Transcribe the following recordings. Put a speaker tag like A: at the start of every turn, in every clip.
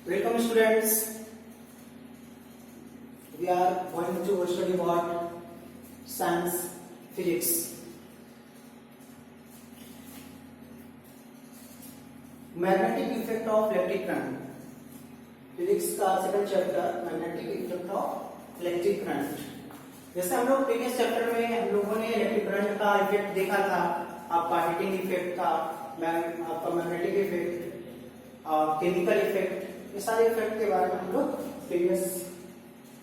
A: Welcome students. We are going to study about science, physics. Magnetic effect of electric current. Physics का second chapter magnetic effect of electric current. जैसे हम लोग previous chapter में हम लोगों ने electric current का इफेक्ट देखा था, आपका हीटिंग इफेक्ट था, आपका मैग्नेटिक इफेक्ट, केमिकल इफेक्ट, ये सारे इफेक्ट के बारे में हम लोग प्रीवियस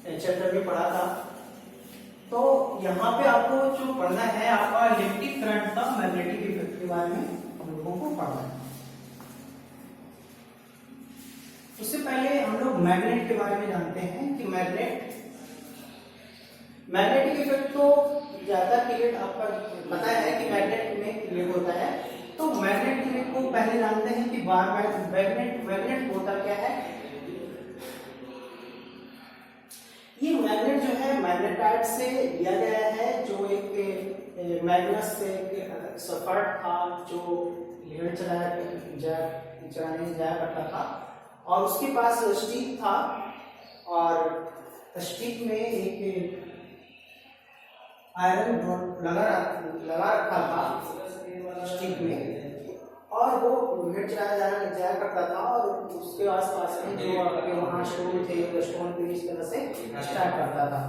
A: चैप्टर में पढ़ा था। तो यहाँ पे आपको जो पढ़ना है आपका इलेक्ट्रिक करंट का मैग्नेटिक इफेक्ट के बारे में हम लोगों को पढ़ना है। उससे पहले हम लोग मैग्नेट के बारे में जानते हैं कि मैग्नेटिक इफेक्ट तो ज्यादा क्लियर आपका पता है कि मैग्नेट में क्लियर होता है। तो मैग्नेट को पहले जानते हैं कि मैग्नेट होता क्या है। ये मैग्नेट जो है मैग्नेटाइट से लिया गया है, जो एक मैग्नेट से एक सफर था जो लेकर चलाने जाया करता था, और उसके पास स्टिक था और स्टिक में एक आयरन रॉड लगा रखा था स्टिक में, और वो हेड चलाया जाया करता था। और उसके आसपास में जो आपके वहाँ स्टोन थे, तो स्टोन पे इस तरह से स्टार्ट करता था।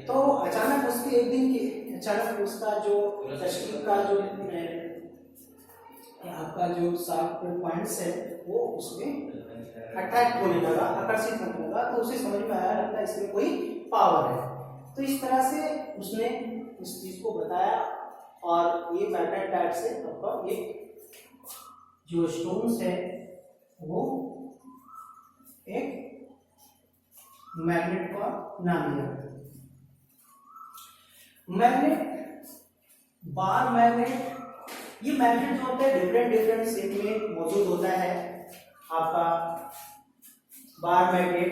A: तो अचानक उसके एक दिन के अचानक उसका जो स्टिक का जो आपका जो शार्प पॉइंट्स है वो उसमें अट्रैक्ट होने लगा, आकर्षित होने लगा। तो उसे समझ में आया लगता है इसमें कोई पावर है। तो इस तरह से उसने इस चीज को बताया, और ये मैग्नेटाइट से आपका ये जो स्टोन्स है वो एक मैग्नेट का नाम दिया। मैग्नेट, बार मैग्नेट, ये मैग्नेट जो होता है डिफरेंट शेप में मौजूद होता है। आपका बार मैग्नेट,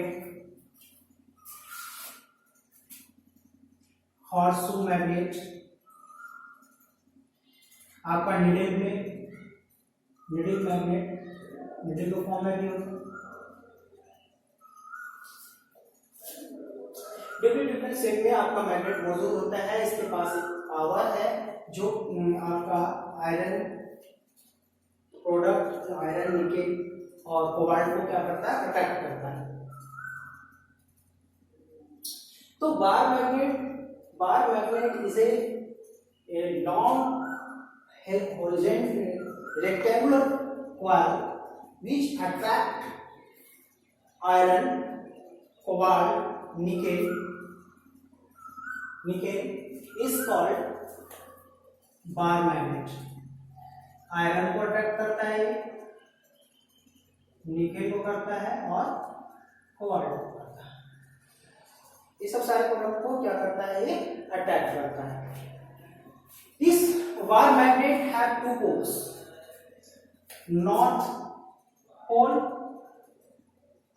A: हॉर्सशू मैग्नेट, आपका निडल मैग्नेट, निडल को फॉर्म में भी होता है। डिफरेंट शेप में आपका मैग्नेट मौजूद होता है। इसके पास एक पावर है जो आपका आयरन प्रोडक्ट, आयरन, निकेल और कोबाल्ट को क्या करता है, अट्रैक्ट करता है। तो bar magnet is a long horizontal rectangular coil which attract iron, cobalt, nickel is called bar magnet। Iron को अट्रैक्ट करता है, निकेल को करता है और कोबाल्ट को करता है। ये सब सारे प्रोडक्ट को क्या करता है, ये अट्रैक्ट करता है। This bar magnet have two poles, north pole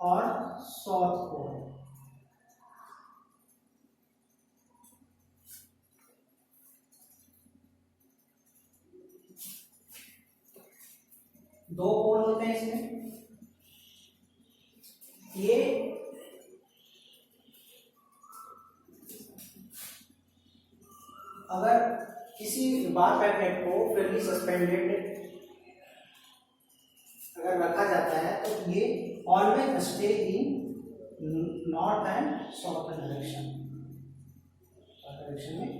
A: और south pole। दो पोल होते हैं इसमें। ये अगर किसी बार मैग्नेट को फ्रीली सस्पेंडेड अगर रखा जाता है तो ये always stay in north and south direction में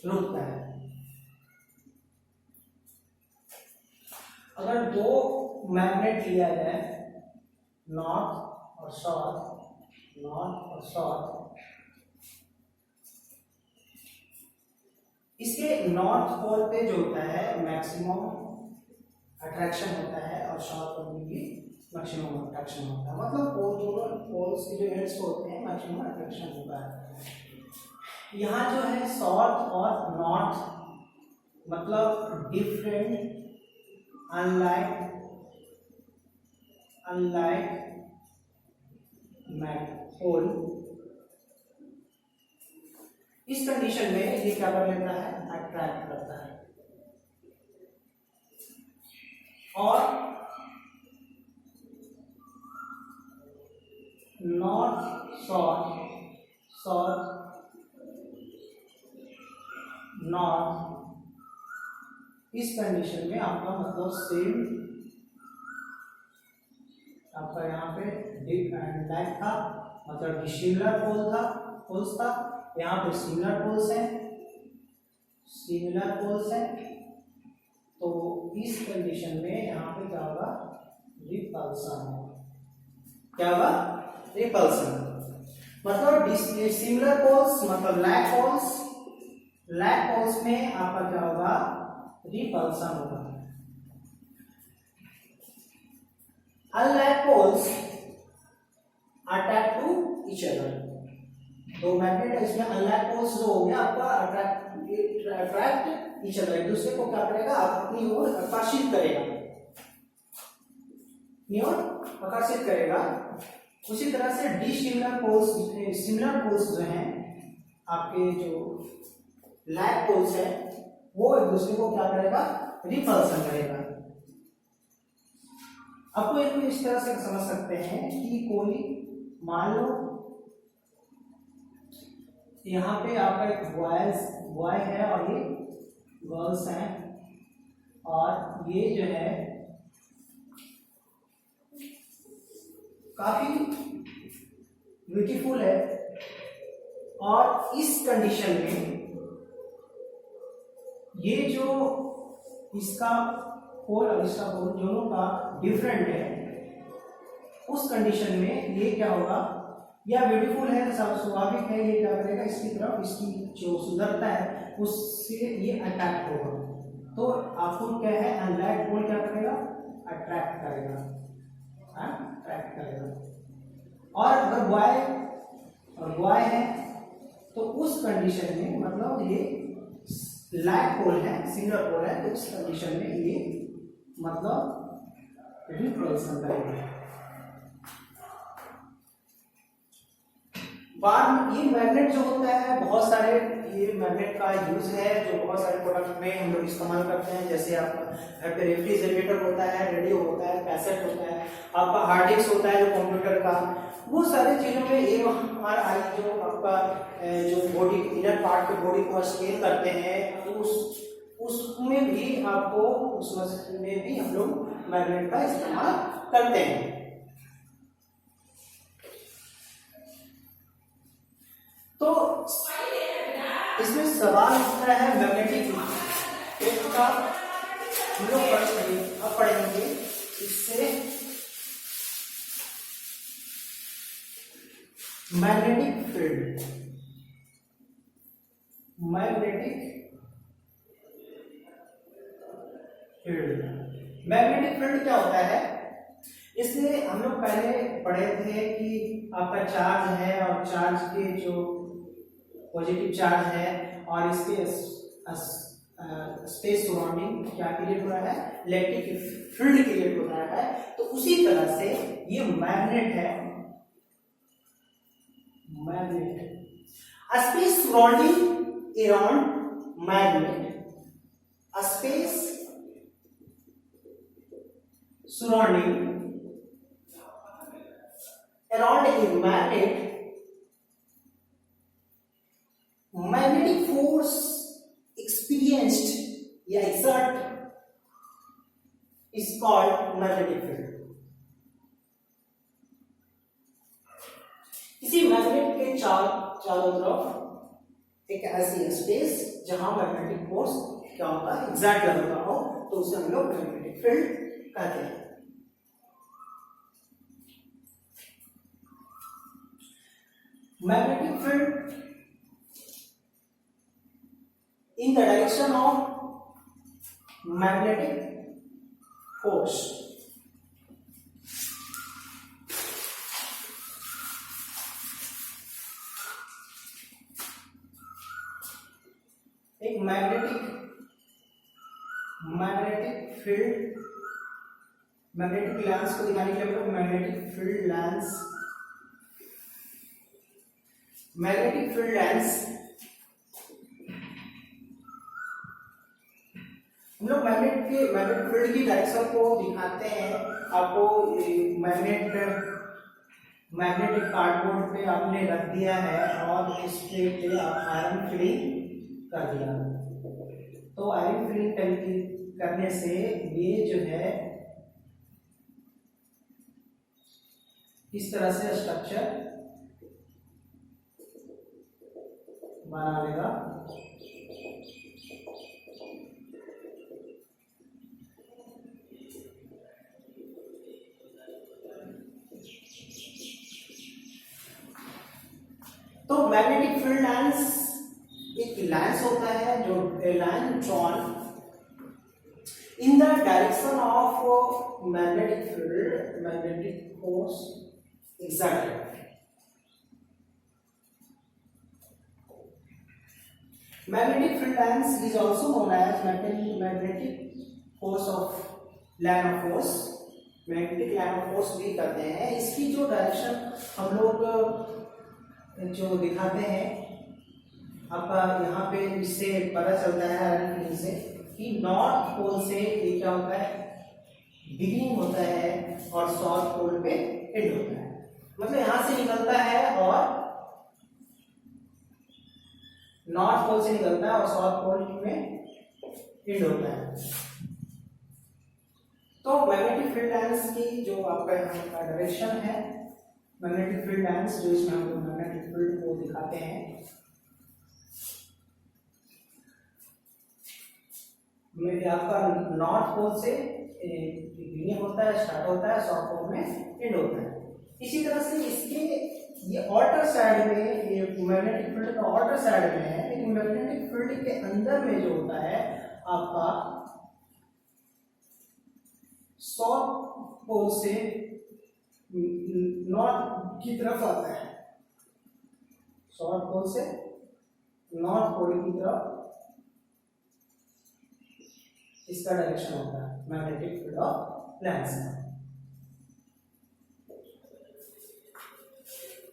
A: रुकता है। अगर दो मैग्नेट लिया जाए, नॉर्थ और साउथ, इसके नॉर्थ पोल पे जो होता है मैक्सिमम अट्रैक्शन होता है, और साउथ पोल में भी मैक्सिमम अट्रैक्शन होता है। मतलब दोनों पोल्स के जो एंड्स होते हैं मैक्सिमम अट्रैक्शन होता है। यहाँ जो है साउथ और नॉर्थ मतलब डिफरेंट, अनलाइक पोल। इस कंडीशन में ये क्या कर लेता है, अट्रैक्ट करता है। और नॉट साउथ नॉर्थ, इस कंडीशन में आपका मतलब सेम, आपका यहाँ पे डिप एंड लाइक था, मतलब सिमिलर पोल्स था, यहाँ पे सिमिलर पोल्स है, तो इस कंडीशन में यहाँ पे क्या होगा, रिपल्सन। क्या होगा, रिपल्सन। मतलब सिमिलर पोल्स मतलब लैक पोल्स में आपका क्या होगा, रिपल्सन होगा। Unlike poles attract to each other. दो मैग्नेट है, इसमें अनलैक पोल्स जो हो गया आपका अट्रैक्ट ईच अदर, एक दूसरे को क्या करेगा, अपनी ओर आकर्षित करेगा। उसी तरह से सिमिलर पोल्स जो हैं आपके, जो लैक पोल्स है, वो एक दूसरे को क्या करेगा, रिपल्सन करेगा। आपको इसको इस तरह से समझ सकते हैं कि कोई मान लो यहाँ पे आपका एक बॉय है और ये गर्ल्स हैं, और ये जो है काफी ब्यूटीफुल है, और इस कंडीशन में ये जो इसका पोल और इसका पोल दोनों का डिफरेंट है, उस कंडीशन में ये क्या होगा, या ब्यूटीफुल है तो स्वाभाविक है, ये क्या करेगा, इसकी तरफ इसकी जो सुंदरता है उससे ये अट्रैक्ट होगा। तो आपको क्या है, अनलैक पोल क्या करेगा, अट्रैक्ट करेगा। और अगर बॉय है तो उस कंडीशन में मतलब ये लैक पोल है, सिंगल पोल है, तो उस कंडीशन में ये मतलब रिपल्सन करेगा। ये मैग्नेट जो होता है, बहुत सारे ये मैग्नेट का यूज है जो बहुत सारे प्रोडक्ट में हम लोग इस्तेमाल करते हैं। जैसे आपका घर पे रेफ्रिजरेटर होता है, रेडियो होता है, कैसेट होता है, आपका हार्ड डिस्क होता है जो कंप्यूटर का, वो सारी चीजों में एमआरआई जो आपका जो बॉडी इनर पार्ट के बॉडी को स्कैन करते हैं, तो उसमें भी आपको उसमें भी हम लोग मैग्नेट का इस्तेमाल करते हैं। तो इसमें सवाल उठता है मैग्नेटिक फील्ड का, हम लोग अब पढ़ेंगे इससे मैग्नेटिक फील्ड क्या होता है। इसलिए हम लोग पहले पढ़े थे कि आपका चार्ज है और चार्ज के जो पॉजिटिव चार्ज है और इसके स्पेस सराउंडिंग क्या क्रिएट हो रहा है, इलेक्ट्रिक फील्ड क्रिएट हो रहा है। तो उसी तरह से ये मैग्नेट है, a space surrounding around magnet, a space surrounding around a magnetic force experienced या exert is called magnetic field। इसी मैग्नेट के चारों तरफ एक ऐसी स्पेस जहां मैग्नेटिक फोर्स क्या होता है, एग्जैक्ट लगता हो, तो उसे हम लोग मैग्नेटिक फील्ड कहते हैं। Magnetic field in the direction of magnetic force। एक मैग्नेटिक फील्ड, मैग्नेटिक लेंस को दिखाने के लिए हम लोग मैग्नेटिक फील्ड लेंस हम लोग मैग्नेटिक फील्ड की डायरेक्शन को दिखाते हैं। आपको मैग्नेट मैग्नेटिक कार्डबोर्ड पे आपने रख दिया है और इस प्लेट पे आप आयरन फिलिंग कर दिया। तो आयरन फिलिंग करने से ये जो है इस तरह से स्ट्रक्चर बना लेगा। तो मैग्नेटिक फील्ड लाइंस, एक लाइंस होता है जो line drawn in the direction of magnetic field, magnetic force exerted. Magnetic field lines is also known as magnetic force of line of force, magnetic line of force भी कहते हैं। इसकी जो direction हम लोग जो दिखाते हैं, अब यहाँ पे इससे पता चलता है आयरन फिलिंग से कि नॉर्थ पोल से ये क्या होता है, बिगिनिंग होता है और साउथ पोल पे एंड होता है। मतलब यहां से निकलता है और नॉर्थ पोल से निकलता है और साउथ पोल में एंड होता है। तो मैग्नेटिक फील्ड लाइंस की जो आपका डायरेक्शन है, मैग्नेटिक फील्ड लाइंस जो इसमें हम लोग मैग्नेटिक फील्ड को दिखाते हैं, आपका नॉर्थ पोल से बिगिनिंग होता है, स्टार्ट होता है, साउथ पोल में एंड होता है। इसी तरह से इसके ये ऑल्टर साइड में, ये मैग्नेटिक फील्ड का ऑल्टर साइड में है, लेकिन मैग्नेटिक फील्ड के अंदर में जो होता है आपका साउथ पोल से नॉर्थ की तरफ आता है, साउथ पोल से नॉर्थ पोल की तरफ इसका डायरेक्शन होता है मैग्नेटिक फील्ड ऑफ लाइंस का।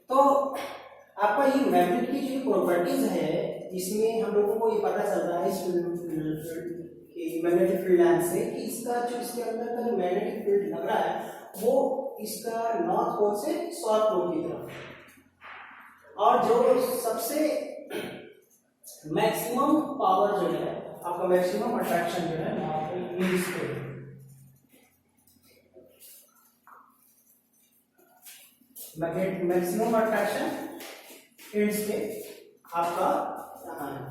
A: तो आपका ये मैग्नेट की जो प्रॉपर्टीज है, इसमें हम लोगों को ये पता चल रहा है इस मैग्नेटिक फील्ड लाइन से कि इसका जो इसके अंदर का जो मैग्नेटिक फील्ड लग रहा है वो इसका नॉर्थ पोल से साउथ पोल की तरफ, और जो सबसे मैक्सिमम पावर जो है आपका, मैक्सिमम अट्रैक्शन जो है इस पे, मैक्सिमम अट्रैक्शन एंड्स पे आपका यहाँ है।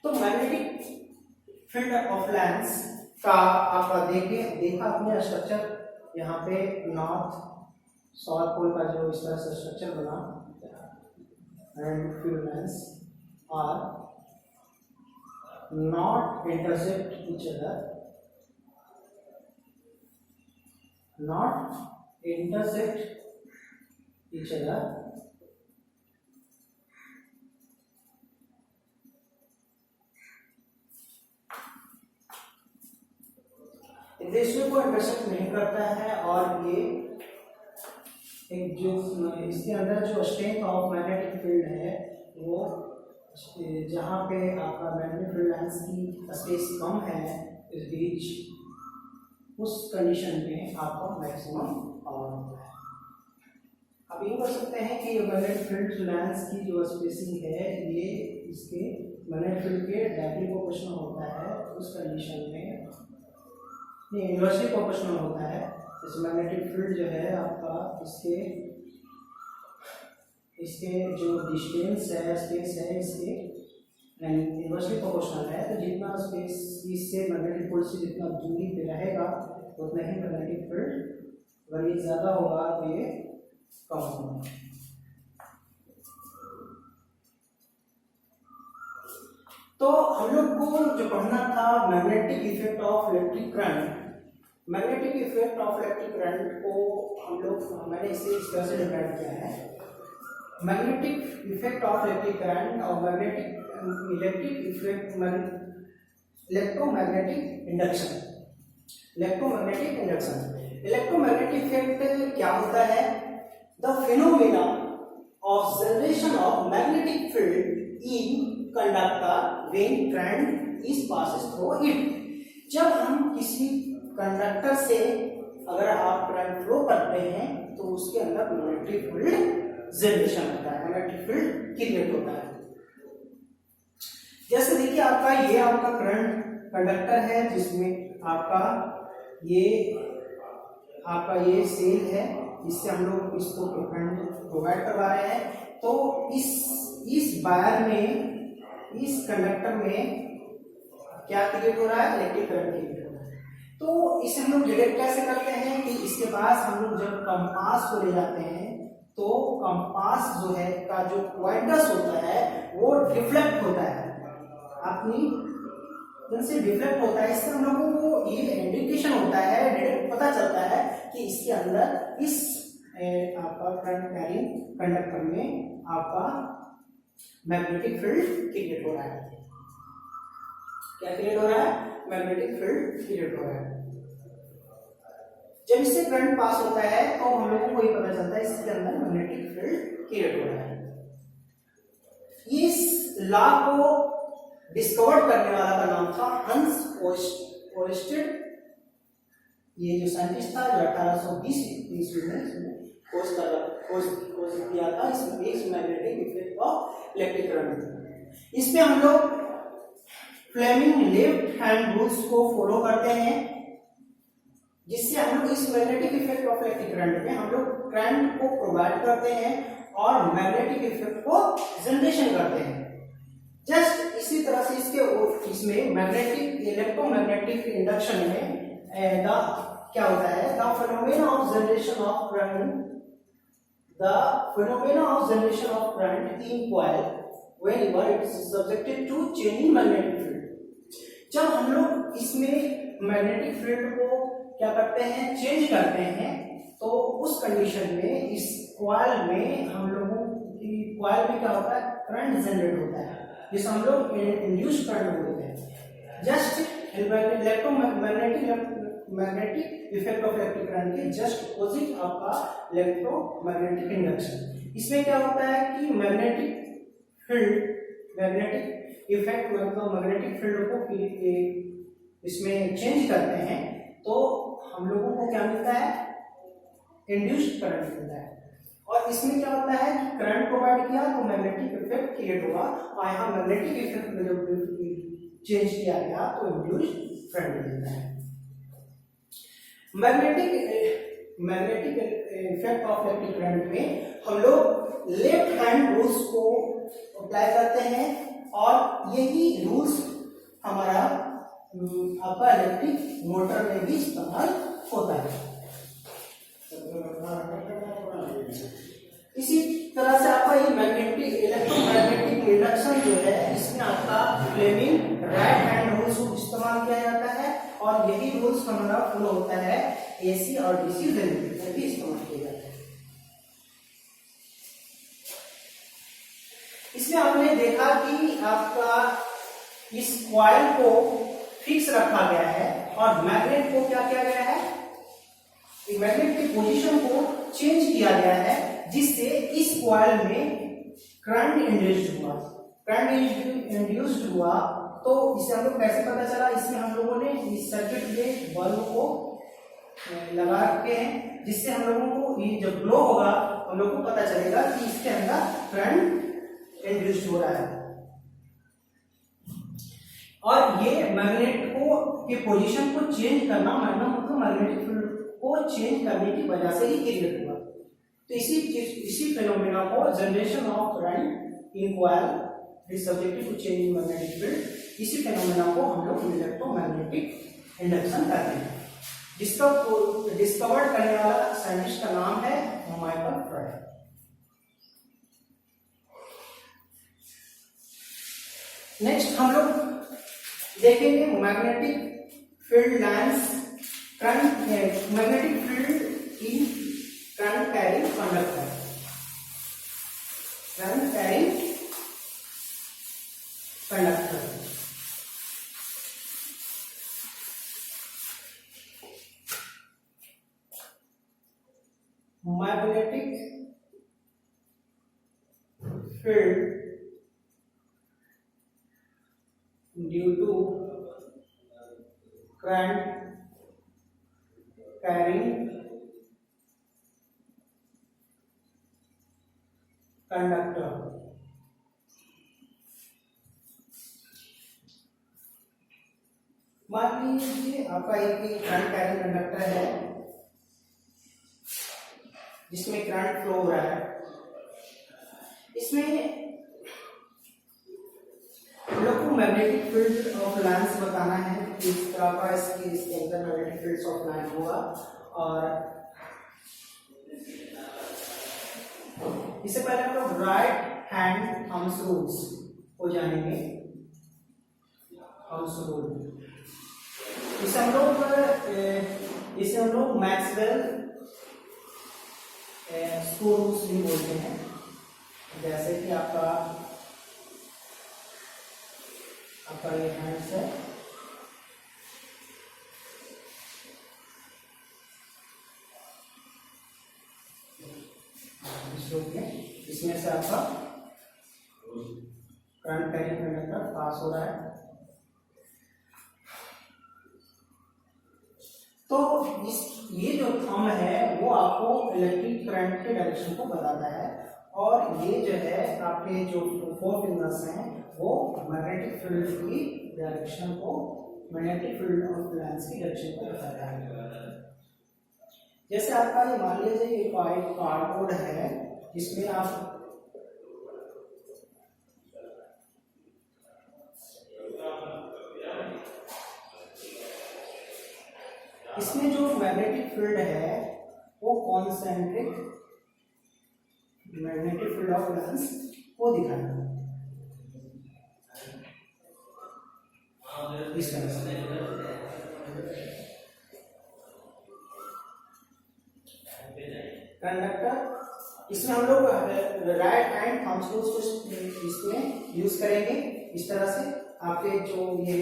A: तो मैग्नेटिक फील्ड ऑफ लाइंस का आपका देखा आपने स्ट्रक्चर, यहाँ पे नॉर्थ साउथ पोल का जो इस तरह से स्ट्रक्चर बना, magnetic field lines are not intersect each other, not intersect each other, दूसरे को इंटरसेक्ट नहीं करता है। और ये एक जो इसके अंदर जो स्ट्रेंथ ऑफ मैग्नेटिक फील्ड है वो जहाँ पे आपका मैग्नेटिक फील्ड लाइंस की स्पेस कम है इस बीच, उस कंडीशन में आपका मैक्सिमम पावर होता है। अब ये कर सकते हैं कि मैग्नेटिक फील्ड लाइंस की जो स्पेसिंग है ये इसके मैग्नेटिक फील्ड के डायरेक्टली प्रोपोर्शनल होता है, उस कंडीशन में ये इन्वर्सली प्रोपोर्शनल होता है। जैसे मैग्नेटिक फील्ड जो है आपका इसके जो डिस्टेंस है, स्पेस है, इसके इन्वर्सली प्रोपोर्शनल है। तो जितना स्पेस इससे मैग्नेटिक फील्ड से जितना दूरी पे रहेगा उतना ही मैग्नेटिक फील्ड, अगर ये ज़्यादा होगा तो ये कम होगा। तो हम लोग को जो पढ़ना था magnetic effect of electric current, magnetic effect of electric current को मैंने इसे इस तरह से डिफाइन किया है। Magnetic effect of electric current और electric effect, electromagnetic induction, electromagnetic induction. Electromagnetic effect क्या होता है? The phenomena of generation of magnetic field in conductor when current is passes through it. जब हम किसी कंडक्टर से अगर आप करंट फ्लो करते हैं तो उसके अंदर मैग्नेटिक फील्ड जनरेशन होता है, मैग्नेटिक फील्ड क्रिएट होता है। जैसे देखिए आपका ये आपका करंट कंडक्टर है जिसमें आपका ये सेल है, इससे हम लोग इसको करंट प्रोवाइड करवा रहे हैं। तो इस वायर में, इस कंडक्टर में क्या क्रिएट हो रहा है, इलेक्ट्रिक करंट क्रिएट हो रहा है। तो इसे हम लोग डिटेक्ट कैसे करते हैं कि इसके पास हम लोग जब कंपास को ले जाते हैं तो कंपास जो है का जो पॉइंटर्स होता है वो रिफ्लेक्ट होता है, अपनी से डिफ्लेक्ट होता है। इससे हम लोगों को ये इंडिकेशन होता है, डायरेक्ट पता चलता है कि इसके अंदर इस आपका करंट कैरिंग कंडक्टर में आपका मैग्नेटिक फील्ड क्रिएट हो रहा है। क्या क्रिएट हो रहा है, मैग्नेटिक फील्ड क्रिएट हो रहा है। जब इससे करंट पास होता है तो हम लोगों को ये पता चलता है इसके अंदर मैग्नेटिक फील्ड क्रिएट हो रहा है। इस लॉ को डिस्कवर करने वाला का नाम था हंस ओर्स्टेड। ये जो साइंटिस्ट था जो 1820 ईस्वी में खोज किया था इस magnetic effect of electric current. इसमें हम लोग फ्लेमिंग लेफ्ट हैंड रूल्स को फॉलो करते हैं, जिससे हम लोग इस magnetic effect of electric current में हम लोग करंट को प्रोवाइड करते हैं और मैग्नेटिक इफेक्ट को जनरेशन करते हैं। जस्ट इसी तरह से इसमें मैग्नेटिक इलेक्ट्रोमैग्नेटिक इंडक्शन में क्या होता है, the phenomena of generation of current in coil whenever it is subjected to changing magnetic field। जब हम लोग इसमें मैग्नेटिक फील्ड को क्या करते हैं, चेंज करते हैं, तो उस कंडीशन में इस कॉइल में हम लोगों की कॉइल में क्या होता है, करंट जनरेट होता है, जिसे हम लोग इंड्यूस करंट बोलते हैं। Just magnetic effect of electric current के जस्ट अपोजिट आपका इलेक्ट्रोमैग्नेटिक इंडक्शन। इसमें क्या होता है कि मैग्नेटिक इफेक्ट मतलब मैग्नेटिक फील्ड को इसमें चेंज करते हैं तो हम लोगों को क्या मिलता है, इंड्यूस्ड करंट मिलता है। और इसमें क्या होता है कि करंट प्रोवाइड किया तो मैग्नेटिक इफेक्ट क्रिएट हुआ, और यहाँ मैग्नेटिक इफेक्ट में जब चेंज किया गया तो इंड्यूस्ड करंट मिलता है। Magnetic effect of electric current में हम लोग लेफ्ट हैंड रूल्स को अप्लाई करते हैं, और यही रूल्स हमारा आपका इलेक्ट्रिक मोटर में भी इस्तेमाल होता है। इसी तरह से आपका ये मैग्नेटिक इलेक्ट्रोमैग्नेटिक इंडक्शन जो है इसमें आपका फ्लेमिंग राइट हैंड रूल्स को इस्तेमाल किया जाता है, और यही रूल्स हमारा फॉलो होता है एसी और डीसी जनरेटर में भी इस्तेमाल किया जाता है। इसमें आपने देखा कि आपका इस कॉइल को फिक्स रखा गया है और मैग्नेट को क्या किया गया है, मैग्नेट की पोजीशन को चेंज किया गया है, जिससे इस कॉइल में करंट इंड्यूस्ड हुआ। करंट इंड्यूस्ड हुआ तो इसे हम लोग कैसे पता चला, इसमें हम लोगों ने इस सर्किट में बल्ब को लगा रखे हैं, जिससे हम लोगों को ये जब ग्लो होगा हम लोग को पता चलेगा कि इसके अंदर करंट इंड्यूस्ड हो रहा है। और ये मैग्नेट को के पोजीशन को चेंज करना मतलब मैग्नेटिक फील्ड को चेंज करने की वजह से ही क्रिएट हुआ। तो इसी फेनोमेना को generation of current in coil is subjected to change in magnetic field, इसी फेनोमेना को हम लोग इलेक्ट्रोमैग्नेटिक इंडक्शन कहते हैं, जिसका डिस्कवर करने वाला साइंटिस्ट का नाम है माइकल फैराडे। नेक्स्ट हम लोग देखेंगे magnetic field lines, magnetic field in current carrying conductor. Current carrying conductor magnetic field due to current carrying conductor. मान लीजिए आपका एक करंट कैरिंग कंडक्टर है जिसमें करंट फ्लो हो रहा है। इसमें लोग को मैग्नेटिक फील्ड ऑफ लाइन्स बताना है कि इस तरह का इसके अंदर मैग्नेटिक फील्ड्स ऑफ लाइन होगा, और इससे पहले हम लोग राइट हैंड थंब्स रूल्स को जानेंगे। थंब्स रूल इसे हम लोग मैक्सवेल स्क्रू रूल्स भी बोलते हैं। जैसे कि आपका ये हैंड्स है, इसमें से आपका करंट कैरिंग कंडक्टर पास हो रहा है। तो ये जो थंब है वो आपको इलेक्ट्रिक करंट के डायरेक्शन को बताता है, और ये जो है आपके जो 4 फिंगर्स हैं वो मैग्नेटिक फील्ड की डायरेक्शन को, मैग्नेटिक फील्ड ऑफ लाइन्स की डायरेक्शन को बताता है। जैसे आपका ये मान लीजिए एक कार्डबोर्ड है जिसमें आप इसमें जो मैग्नेटिक फील्ड है वो concentric magnetic field of lines को दिखाना इस तरह से। कंडक्टर इसमें हम लोग राइट हैंड थंब्स रूल्स को इसमें यूज करेंगे। इस तरह से आपके जो ये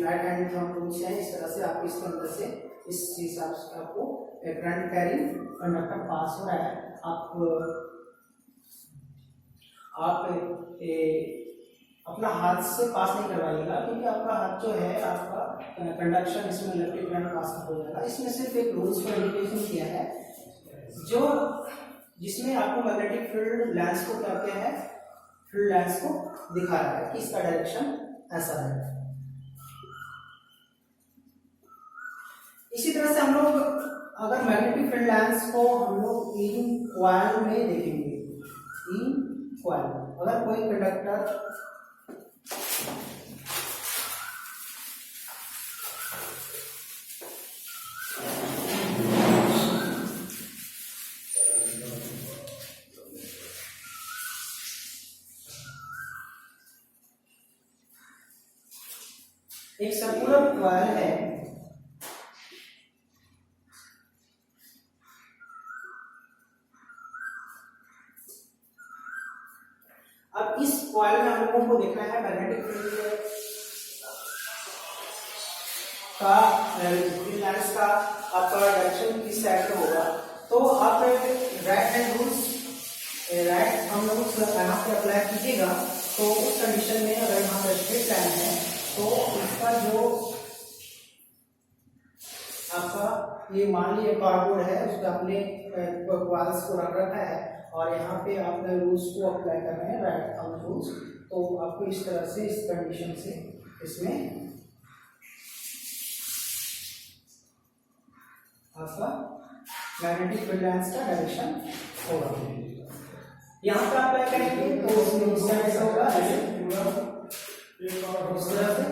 A: राइट हैंड थंब रूल्स हैं, इस तरह से आप इसके अंदर से इस हिसाब से आपको करंट कैरिंग कंडक्टर पास हो रहा है। आप अपना हाथ से पास नहीं करवाइएगा, क्योंकि आपका हाथ जो है आपका कंडक्शन इसमें इलेक्ट्रिक करंट पास हो जाएगा। इसमें सिर्फ एक रूल्स को इंडिकेशन किया है जो जिसमें आपको मैग्नेटिक फील्ड लाइन्स को कहते हैं, फील्ड लाइन्स को दिखा रहा है कि इसका डायरेक्शन ऐसा है। इसी तरह से हम लोग अगर मैग्नेटिक फील्ड लाइन्स को हम लोग इन कॉइल में देखेंगे, इन कॉइल अगर कोई कंडक्टर एक सर्कुलर कॉइल है, अब इस कॉइल में हम लोगों को देखना है मैग्नेटिक फील्ड का लाइन्स का आपका डायरेक्शन किस साइड पे होगा। तो आप राइट हैंड रूल्स राइट हम लोग यहाँ पे अप्लाई कीजिएगा। तो उस कंडीशन में अगर यहाँ पर स्ट्रेट लाइन है तो इसका जो आपका ये मान लीजिए कार्डबोर्ड है, उसमें आपने कॉइल्स को रख रखा है और यहाँ पे आपने रूल्स को अप्लाई कर रहे हैं, राइट थंब रूल्स। तो आपको इस तरह से इस कंडीशन से इसमें आपका मैग्नेटिक फील्ड लाइन्स का डायरेक्शन होगा। यहाँ पे अप्लाई करेंगे तो उसमें इस तरह से होगा, इस तरह से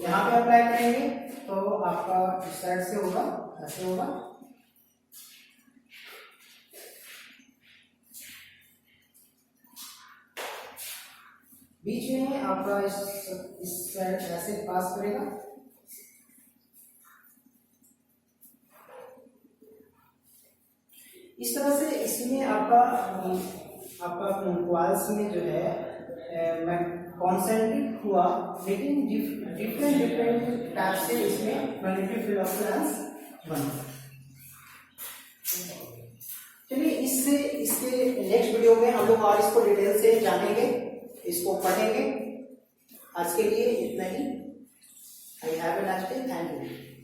A: यहाँ पे अप्लाई करेंगे तो आपका इस साइड से होगा, ऐसे होगा। बीच में आपका इस साइड ऐसे पास करेगा, इस तरह से इसमें आपका कॉइल्स में जो है कॉन्सेंट्रिक हुआ, लेकिन डिफरेंट टाइप से इसमें मैग्नेटिक फील्ड ऑफ लाइन्स बना। चलिए इसके नेक्स्ट वीडियो में हम लोग और इसको डिटेल से जानेंगे, इसको पढ़ेंगे। आज के लिए इतना ही। I have a nice day, thank you.